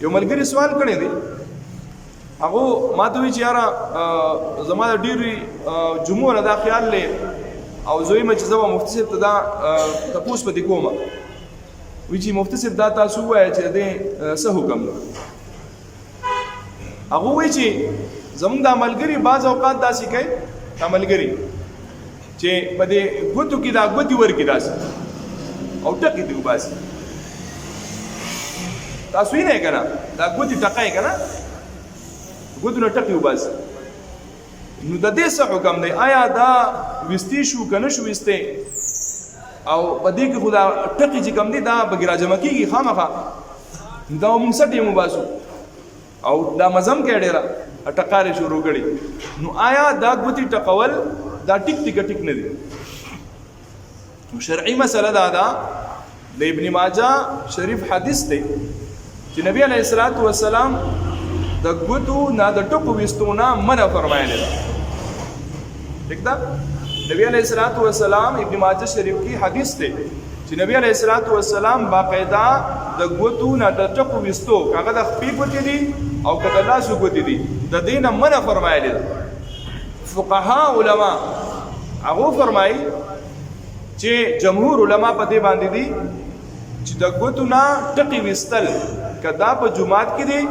یو ملګری سوال کړی دی، هغه ما ته وی چې یاره زما د ډېرې جمعو نه دا خیال دی او زه وایم چې زه به مفتي صاحب ته دا تپوس پهدې کوم، وی چې مفتي صاحب دا تاسو ووایه چې د دې څه حکم دی. هغه وایي چې زمونږ دا ملګري بعض اوقات داسې کوي، دا ملګري چې په دې ګوتو کې دا ګوتې ورکړي داسې او ټکې دې وباسي. تاسو یې نه که نه دا ګوتې ټقی که نه ګوتو نه ټکې وباسي. نو د دې څه حکم دی؟ آیا دا ویستې شو که نه شو ویستې؟ او په دې کې خو دا ټکې چې کوم دی دا پکې راجمع کېږي خامخا، دا مونږ څه ټیم وباسو او دا مزم کې ډېره ټکارې شروع کړي. نو آیا دا ګوتې ټکول دا ټیک دی که ټیک نه دی؟ شرعي مسله دا ده، د ابن ماجه شریف حدیث دی چې نبی علیه الصلاۃ والسلام د ګوتو نه د ټکو ویستو نه منع فرمایلی ده. ٹھیک ده؟ نبی علیه الصلاۃ والسلام ابن ماجه شریف کی حدیث دی چې نبی علیه الصلاۃ والسلام باقاعده د ګوتو نه د ټکو ویستو، هغه د خپې ګوتې دي او که د لاسو ګوتې دي، د دې نه منع فرمایلی ده. فقها علما هغه فرمایي چې جمهور علما په دې باندې دي چې د ګوتو نه ټکې ویستل که دا په جومات کې دی،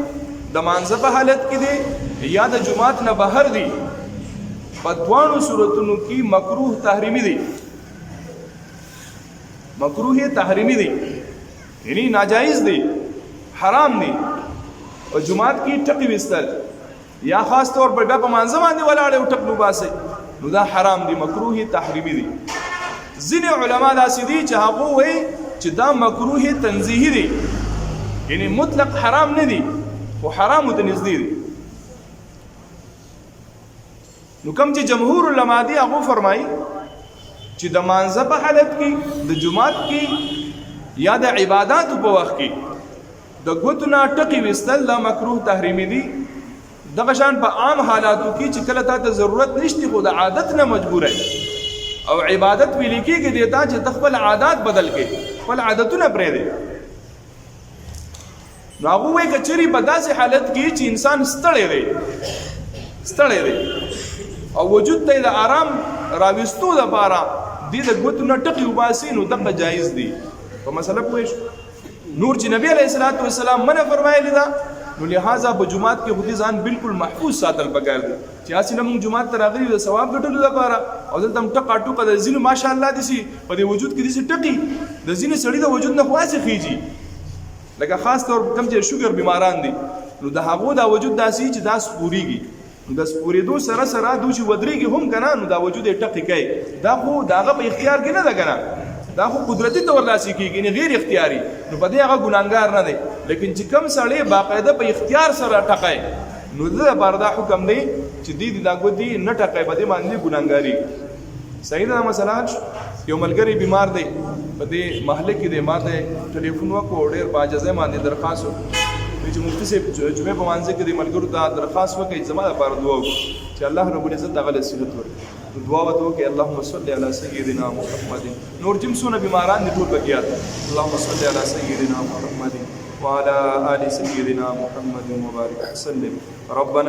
د مانځه په حالت کې دی یا د جومات نه بهر دی، په دواړو صورتونو کې مکروه تحریمي دی. مکروه تحریمي دی یعنی ناجایز دی، حرام دی. په جومات کې ټکې ویستل یا خاص طور پر بیا په مانځه باندې ولاړې او ټک وباسئ، نو دا حرام دی، مکروه تحریمي دی. ځینې علما داسې دي چې هغه وایي چې دا مکروه تنزیهي دی، یعنی مطلق حرام نه دی خو حرامو ته نږدې دی. نو کوم چې جمهور علما دي هغه فرمایي چې د مانځه په حالت کې، د جومات کې یا د عباداتو په وخت کې د ګوتو نه ټکې ویستل دا مکروه تحریمي دي. دغه شان په عام حالاتو کې چې کله تا ته ضرورت نشته خو د عادت نه مجبور یې او عبادت ویل کېږي دیتا چې ته خپل عادات بدل کړې، خپل عادتونه پرېږدې. نو هغه وایي که چېرې په داسې حالت کې چې انسان ستړی دی او وجود ته یې د آرام راویستو دپاره دې د ګوتو نه ټکې وباسي، نو دغه جایز دي. په مسله پوه شو؟ نور چې نبی علیه الصلاۃ والسلام منع فرمایلی ده، نو لہذا په جومات کې خو دې ځان بالکل محفوظ ساتل پکار دی چې هسې نه موږ جومات ته راغلي د ثواب ګټلو لپاره او دلته هم ټکا ټوکه د ځینو ماشاءالله داسې په دې وجود کې داسې ټکي د ځینې سړي د وجود نه خو هسې خیږي، لکه خاص طور کم چې شوګر بیماران دي، نو د هغو دا وجود داسې چې دا سپورېږي، نو د سپورېدو سره سره دو چې ودرېږي هم که نه، نو دا وجود یې ټکې کوي. دا خو د هغه په اختیار کې نه ده که نه، دا خو قدرتي طور لاسې کېږي، یعنې غیر اختیاري، نو په دې هغه ګناهګار نه دی. لیکن چې کم سړی باقاعده په اختیار سره ټکی، نو د ده لپاره دا حکم دی چې دې دا ګوتې نه ټکی، په دې باندې ګناهګاري. صحیح ده دا مسله حل شو؟ یو ملګری بیمار دی په دې محله کې دی، ما ته ټلیفون وکړو، ډېر په عاجزۍ باندې درخواست وکړو چې مفتي صاحب جمعې په مانځه کې د ملګرو ته درخواست وکړئ زما لپاره دعا وکړو چې الله رب العزت هغه له صحت ورکړي. دعا ورته وکړئ اللهم صل علی سیدنا محمد. نور چې څونه بیماران دي ټول پکې یاد، اللهم صل علی سیدنا محمد وعلى آل سيدنا محمد وبارك وسلم. ربنا